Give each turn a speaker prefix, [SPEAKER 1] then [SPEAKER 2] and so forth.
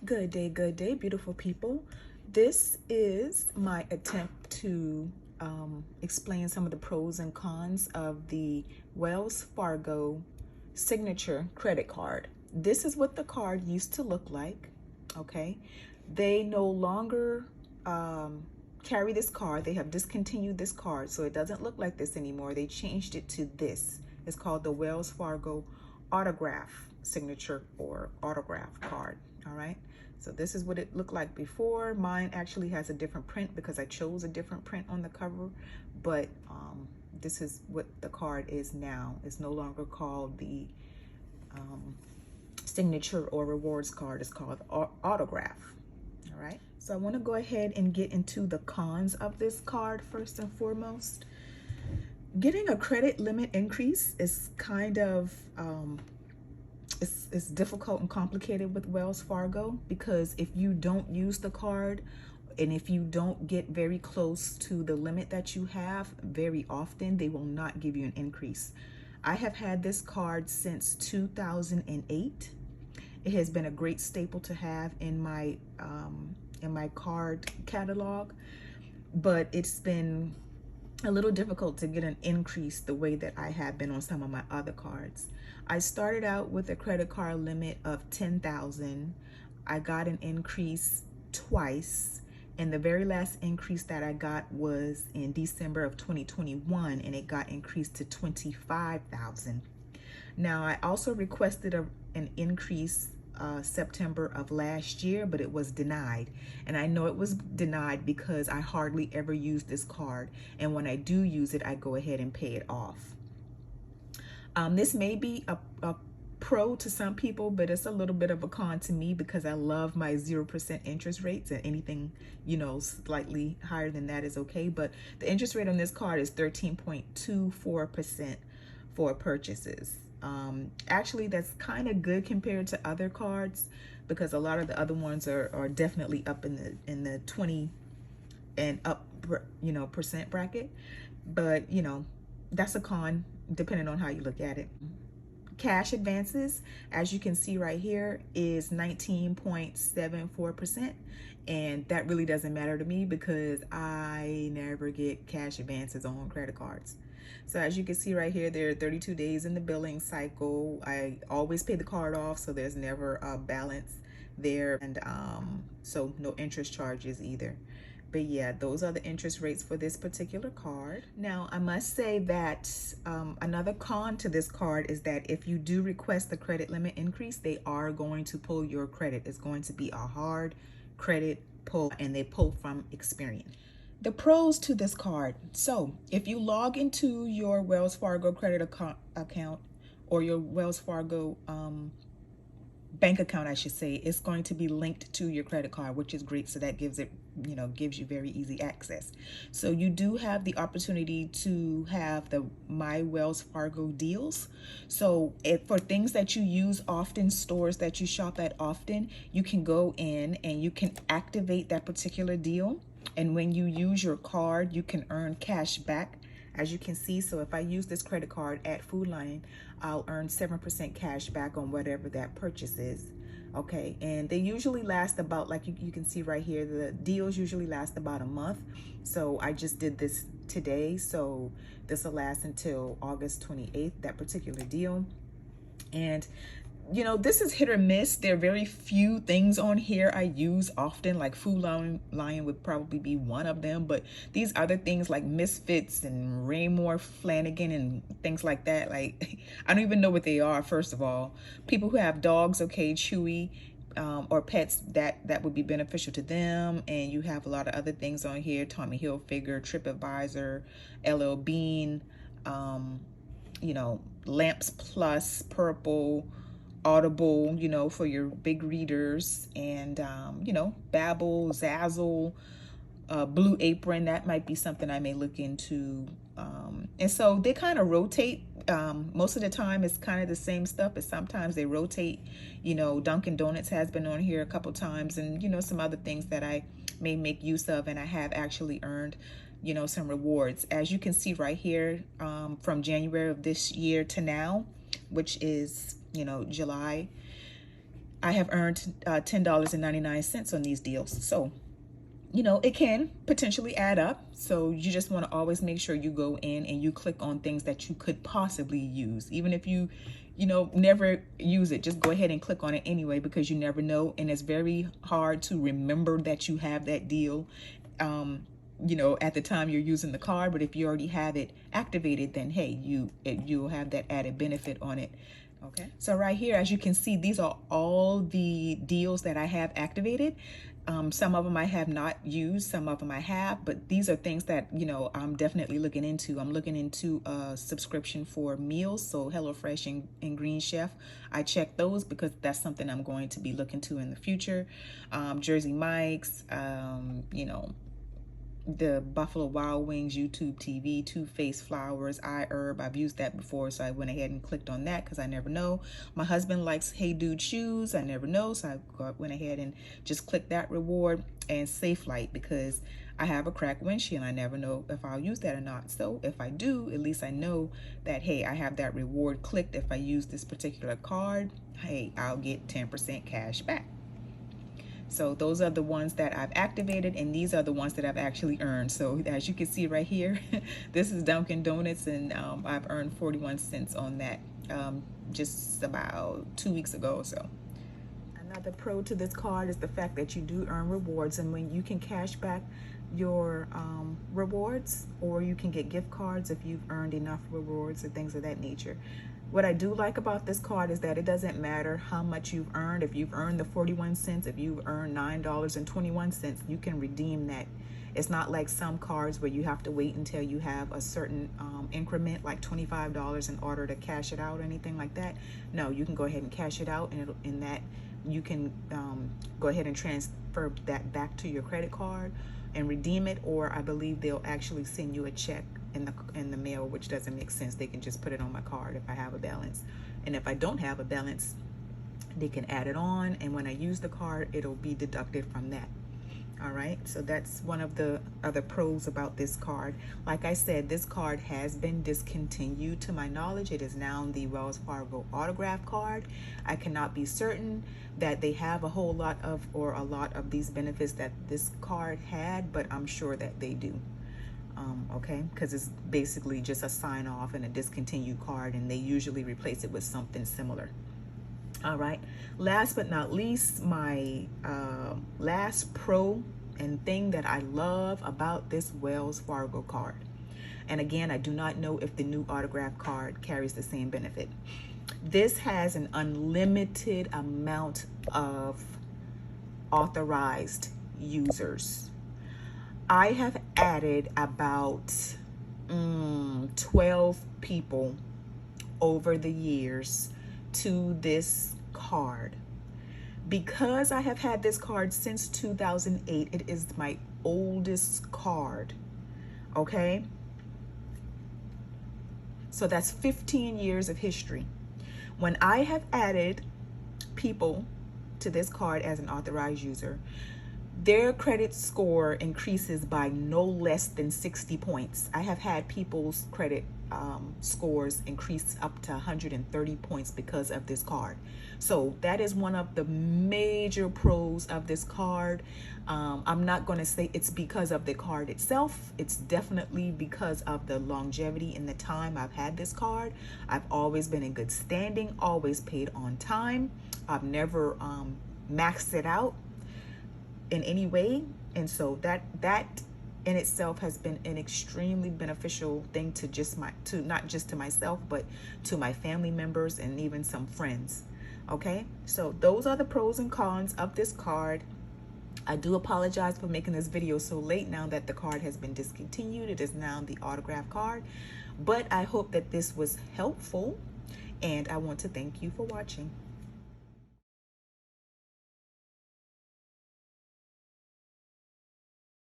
[SPEAKER 1] Good day, beautiful people. This is my attempt to explain some of the pros and cons of the Wells Fargo signature credit card. This is what the card used to look like, okay? They no longer carry this card. They have discontinued this card, so it doesn't look like this anymore. They changed it to this. It's called the Wells Fargo autograph signature or autograph card, all right? So this is what it looked like before. Mine actually has a different print because I chose a different print on the cover, but this is what the card is now. It's no longer called the signature or rewards card. It's called autograph, all right? So I want to go ahead and get into the cons of this card first and foremost. Getting a credit limit increase is kind of it's difficult and complicated with Wells Fargo, because if you don't use the card and if you don't get very close to the limit that you have, very often they will not give you an increase. I have had this card since 2008. It has been a great staple to have in my card catalog, but it's been a little difficult to get an increase the way that I have been on some of my other cards. I started out with a credit card limit of 10,000. I got an increase twice, and the very last increase that I got was in December of 2021, and it got increased to 25,000. Now, I also requested an increase September of last year, but it was denied. And I know it was denied because I hardly ever use this card. And when I do use it, I go ahead and pay it off. This may be a pro to some people, but it's a little bit of a con to me because I love my 0% interest rates, and anything, slightly higher than that is okay. But the interest rate on this card is 13.24% for purchases. Actually, that's kind of good compared to other cards, because a lot of the other ones are definitely up in the 20 and up, percent bracket. But that's a con depending on how you look at it. Cash advances, as you can see right here, is 19.74%. And that really doesn't matter to me because I never get cash advances on credit cards. So as you can see right here, there are 32 days in the billing cycle. I always pay the card off, so there's never a balance there. And so no interest charges either. But yeah, those are the interest rates for this particular card. Now, I must say that another con to this card is that if you do request the credit limit increase, they are going to pull your credit. It's going to be a hard credit pull, and they pull from Experian. The pros to this card. So if you log into your Wells Fargo credit account or your Wells Fargo bank account, I should say, it's going to be linked to your credit card, which is great. So that gives it, gives you very easy access. So you do have the opportunity to have the My Wells Fargo deals. So for things that you use often, stores that you shop at often, you can go in and you can activate that particular deal. And when you use your card, you can earn cash back, as you can see. So if I use this credit card at Food Lion, I'll earn 7% cash back on whatever that purchase is. Okay, and they usually last about, like you can see right here, the deals usually last about a month. So I just did this today, so this will last until August 28th, that particular deal. And this is hit or miss. There are very few things on here I use often, like Food Lion would probably be one of them. But these other things like Misfits and Raymore Flanagan and things like that, like I don't even know what they are, first of all. People who have dogs, okay, Chewy, or pets, that would be beneficial to them. And you have a lot of other things on here: Tommy Hilfiger, TripAdvisor, LL Bean, Lamps Plus, Purple, Audible, for your big readers, and Babbel, Zazzle, Blue Apron. That might be something I may look into. And so they kind of rotate. Most of the time it's kind of the same stuff, but sometimes they rotate. Dunkin' Donuts has been on here a couple times, and some other things that I may make use of, and I have actually earned some rewards. As you can see right here, from January of this year to now, which is July, I have earned $10.99 on these deals. So, you know, it can potentially add up. So you just want to always make sure you go in and you click on things that you could possibly use. Even if you know, never use it, just go ahead and click on it anyway, because you never know. And it's very hard to remember that you have that deal, you know, at the time you're using the card. But if you already have it activated, then hey, you'll have that added benefit on it. Okay, so right here, as you can see, these are all the deals that I have activated. Some of them I have not used, some of them I have, but these are things that, you know, I'm definitely looking into. I'm looking into a subscription for meals, so HelloFresh and Green Chef. I check those because that's something I'm going to be looking to in the future. Jersey Mike's, you know, the Buffalo Wild Wings, YouTube TV, Two Face Flowers, iHerb. I've used that before, so I went ahead and clicked on that because I never know. My husband likes Hey Dude shoes. I never know, so I went ahead and just clicked that reward. And Safe Light, because I have a cracked windshield. I never know if I'll use that or not. So if I do, at least I know that, hey, I have that reward clicked. If I use this particular card, hey, I'll get 10% cash back. So those are the ones that I've activated, and these are the ones that I've actually earned. So as you can see right here, this is Dunkin' Donuts, and I've earned 41 cents on that just about 2 weeks ago or so. Another pro to this card is the fact that you do earn rewards, and when you can cash back your rewards, or you can get gift cards if you've earned enough rewards and things of that nature. What I do like about this card is that it doesn't matter how much you've earned. If you've earned the 41 cents, if you've earned $9.21, you can redeem that. It's not like some cards where you have to wait until you have a certain increment, like $25 in order to cash it out or anything like that. No, you can go ahead and cash it out, and in that you can go ahead and transfer that back to your credit card and redeem it, or I believe they'll actually send you a check in the mail, which doesn't make sense. They can just put it on my card if I have a balance, and if I don't have a balance, they can add it on, and when I use the card, it'll be deducted from that. All right, so that's one of the other pros about this card. Like I said, this card has been discontinued to my knowledge. It is now the Wells Fargo autograph card. I cannot be certain that they have a whole lot of, or a lot of these benefits that this card had, but I'm sure that they do. Okay, because it's basically just a sign off and a discontinued card, and they usually replace it with something similar. All right, last but not least, my last pro and thing that I love about this Wells Fargo card, and again, I do not know if the new autograph card carries the same benefit. This has an unlimited amount of authorized users. I have added about 12 people over the years to this card. Because I have had this card since 2008, it is my oldest card, okay? So that's 15 years of history. When I have added people to this card as an authorized user, their credit score increases by no less than 60 points. I have had people's credit scores increase up to 130 points because of this card. So that is one of the major pros of this card. I'm not going to say it's because of the card itself. It's definitely because of the longevity and the time I've had this card. I've always been in good standing, always paid on time. I've never maxed it out in any way, and so that in itself has been an extremely beneficial thing to not just to myself, but to my family members and even some friends. Okay, so those are the pros and cons of this card. I do apologize for making this video so late now that the card has been discontinued. It is now the autograph card, but I hope that this was helpful, and I want to thank you for watching.